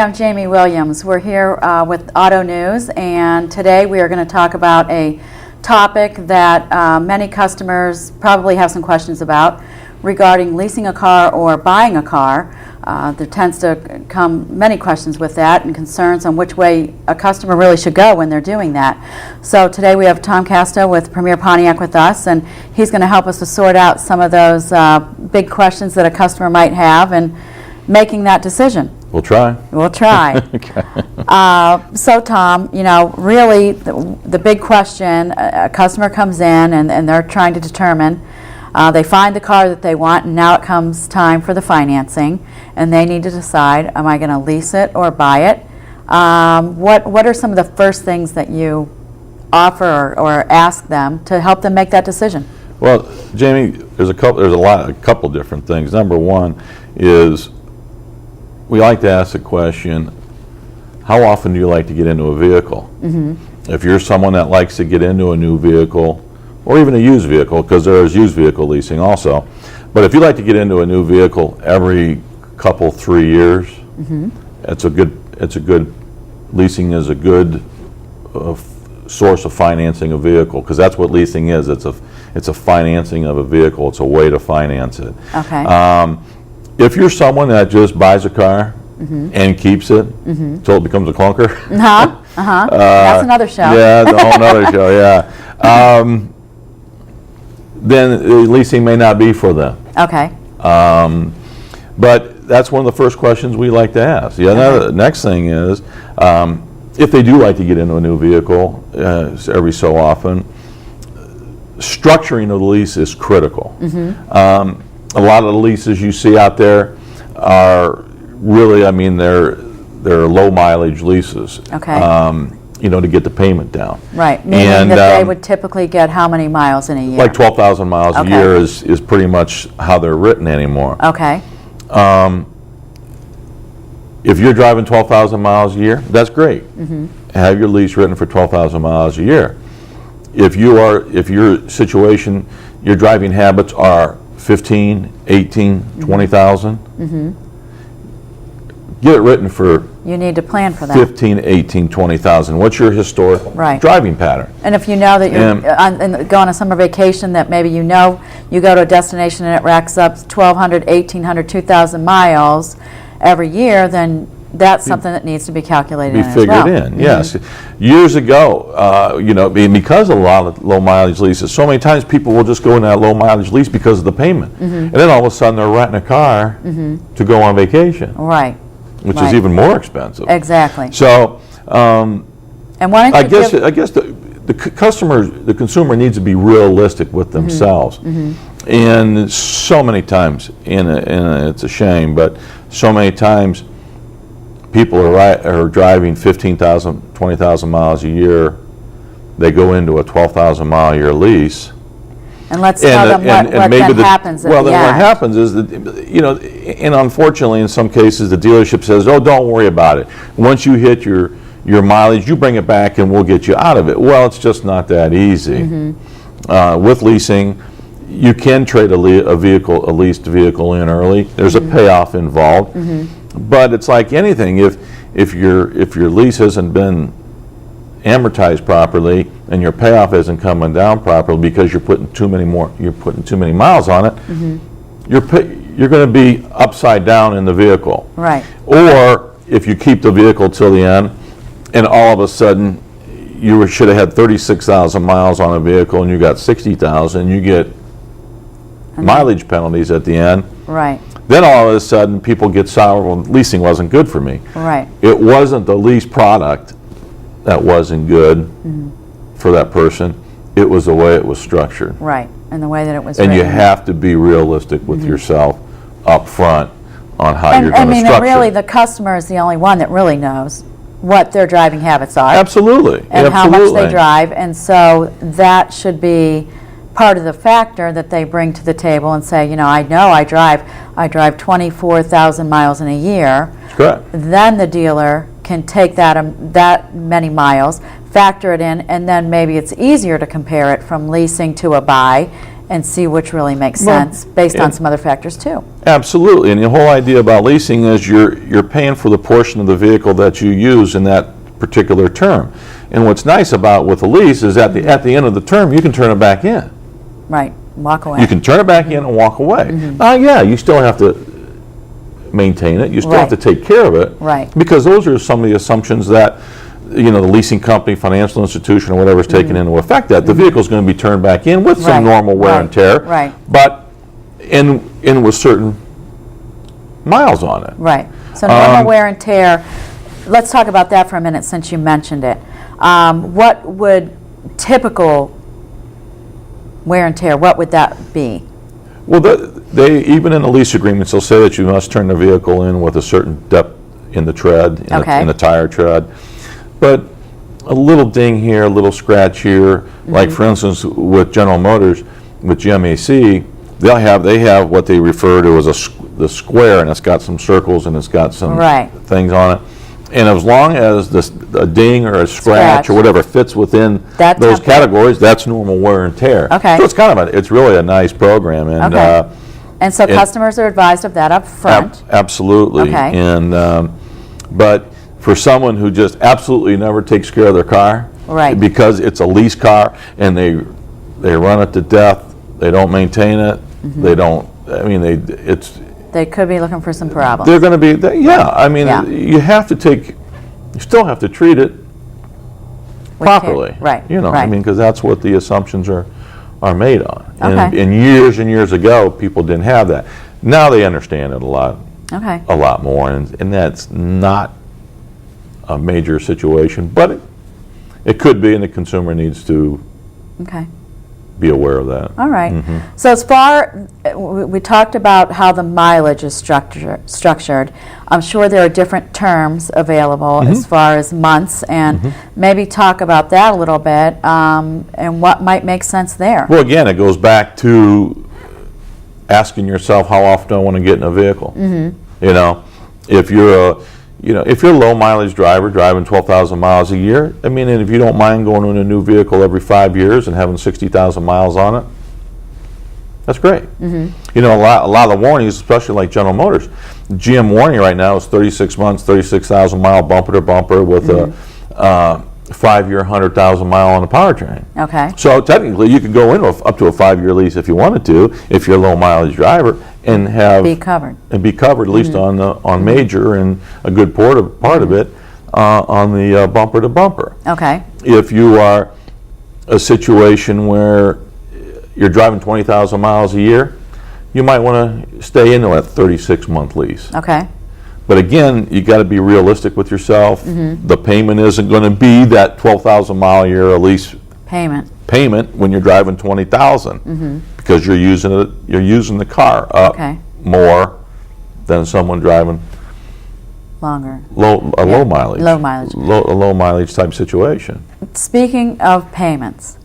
I'm Jamie Williams. We're here with Auto News, and today we are going to talk about a topic that many customers probably have some questions about regarding leasing a car or buying a car. There tends to come many questions with that and concerns on which way a customer really should go when they're doing that. So today we have Tom Casta with Premier Pontiac with us, and he's going to help us to sort out some of those big questions that a customer might have and making that decision. We'll try. We'll try. Okay. So Tom, you know, really the big question, a customer comes in and they're trying to determine, they find the car that they want, and now it comes time for the financing, and they need to decide, am I going to lease it or buy it? What are some of the first things that you offer or ask them to help them make that decision? Well, Jamie, there's a couple different things. Number one is we like to ask the question, how often do you like to get into a vehicle? Mm-hmm. If you're someone that likes to get into a new vehicle, or even a used vehicle, because there is used vehicle leasing also, but if you like to get into a new vehicle every couple, 3 years, mm-hmm. it's a good, leasing is a good source of financing a vehicle, because that's what leasing is. It's a financing of a vehicle. It's a way to finance it. Okay. If you're someone that just buys a car mm-hmm. and keeps it until it becomes a clunker, that's another show. Yeah, that's a whole other show. Yeah. Then leasing may not be for them. Okay. But that's one of the first questions we like to ask. Yeah. Okay. The next thing is, if they do like to get into a new vehicle every so often, structuring of the lease is critical. Mm-hmm. A lot of the leases you see out there are really, I mean, they're low mileage leases. Okay. You know, to get the payment down. Right. Meaning that they would typically get how many miles in a year? Like 12,000 miles a year is pretty much how they're written anymore. Okay. If you're driving 12,000 miles a year, that's great. Mm-hmm. Have your lease written for 12,000 miles a year. If your situation, your driving habits are 15, 18, mm-hmm. 20,000, mm-hmm. get it written for you need to plan for that. 15, 18, 20,000. What's your historic driving pattern? And if you know that you're going on a summer vacation, that maybe you know you go to a destination and it racks up 1,200, 1,800, 2,000 miles every year, then that's something that needs to be calculated in as well. In, yes. Mm-hmm. Years ago, you know, because of a lot of low mileage leases, so many times people will just go in that low mileage lease because of the payment. Mm-hmm. And then all of a sudden they're renting a car mm-hmm. to go on vacation. Right. Which is even more expensive. Exactly. So, and why don't you I guess the consumer needs to be realistic with themselves. Mm-hmm. Mm-hmm. And so many times, and it's a shame, but so many times people are driving 15,000, 20,000 miles a year. They go into a 12,000 mile a year lease. And let's tell them what then happens. Well, then what happens is that, you know, and unfortunately in some cases the dealership says, oh, don't worry about it. Once you hit your mileage, you bring it back and we'll get you out of it. Well, it's just not that easy. Mm-hmm. With leasing, you can trade a leased vehicle in early. There's mm-hmm. a payoff involved. Mm-hmm. But it's like anything. If your lease hasn't been amortized properly and your payoff isn't coming down properly because you're putting too many miles on it, mm-hmm. you're going to be upside down in the vehicle. Right. Or if you keep the vehicle till the end and all of a sudden you should have had 36,000 miles on a vehicle and you got 60,000, you get mileage penalties at the end. Right. Then all of a sudden people get sour, well, leasing wasn't good for me. Right. It wasn't the lease product that wasn't good mm-hmm. for that person. It was the way it was structured. Right, and the way that it was and written. You have to be realistic with mm-hmm. yourself up front on how you're going to structure. Really, the customer is the only one that really knows what their driving habits are. Absolutely. And how much they drive, and so that should be part of the factor that they bring to the table and say, you know I drive 24,000 miles in a year. That's correct. Then the dealer can take that many miles, factor it in, and then maybe it's easier to compare it from leasing to a buy and see which really makes Well, sense based on and- some other factors too. Absolutely, and the whole idea about leasing is you're paying for the portion of the vehicle that you use in that particular term. And what's nice about with a lease is at the end of the term, you can turn it back in. Right, walk away. You can turn it back in and walk away. Yeah, you still have to maintain it. You still have to Right. take care of it. Right. Because those are some of the assumptions that, the leasing company, financial institution, or whatever is taking into effect, that the vehicle is going to be turned back in with some Right, normal wear and right, tear. right. But in with certain miles on it. Right. So normal wear and tear, let's talk about that for a minute since you mentioned it. What would typical wear and tear, what would that be? Well, they even in the lease agreements, they'll say that you must turn the vehicle in with a certain depth in the tread, Okay. in the tire tread. But a little ding here, a little scratch here, like for instance with General Motors, with GMAC, they have what they refer to as the square, and it's got some circles and it's got some Right. things on it. And as long as a ding or a scratch or whatever fits within That those template. categories, that's normal wear and tear. Okay. So it's really a nice program, and Okay. And so it- customers are advised of that up front? absolutely. Okay. And but for someone who just absolutely never takes care of their car, Right. because it's a lease car and they run it to death, they don't maintain it, they don't. I mean, They could be looking for some problems. they're going to be. Yeah, I mean, Yeah. you still have to treat it With care. properly. Right, I right. mean, because that's what the assumptions are made on. Okay. And years and years ago, people didn't have that. Now they understand it a lot Okay. more, and that's not a major situation, but it could be, and the consumer needs to Okay. be aware of that. All right. So as far, we talked about how the mileage is structured. I'm sure there are different terms available as far as months, and maybe talk about that a little bit, and what might make sense there. Well, again, it goes back to asking yourself, how often do I want to get in a vehicle? If you're if you're a low mileage driver driving 12,000 miles a year, I mean, and if you don't mind going in a new vehicle every 5 years and having 60,000 miles on it, that's great. A lot of the warranties, especially like General Motors, GM warranty right now is 36 months, 36,000 mile bumper to bumper with a 5-year, 100,000 mile on the powertrain. Okay. So technically, you could go in up to a 5-year lease if you wanted to, if you're a low mileage driver, and Be covered. at least on major and a good part of it on the bumper to bumper. Okay. If you are a situation where you're driving 20,000 miles a year, you might want to stay into that 36-month lease. Okay. But again, you got to be realistic with yourself. The payment isn't going to be that 12,000 mile a year lease payment when you're driving 20,000, because you're using the car up Okay. more than someone driving Longer. low mileage Low mileage. low mileage type situation. Speaking of payments,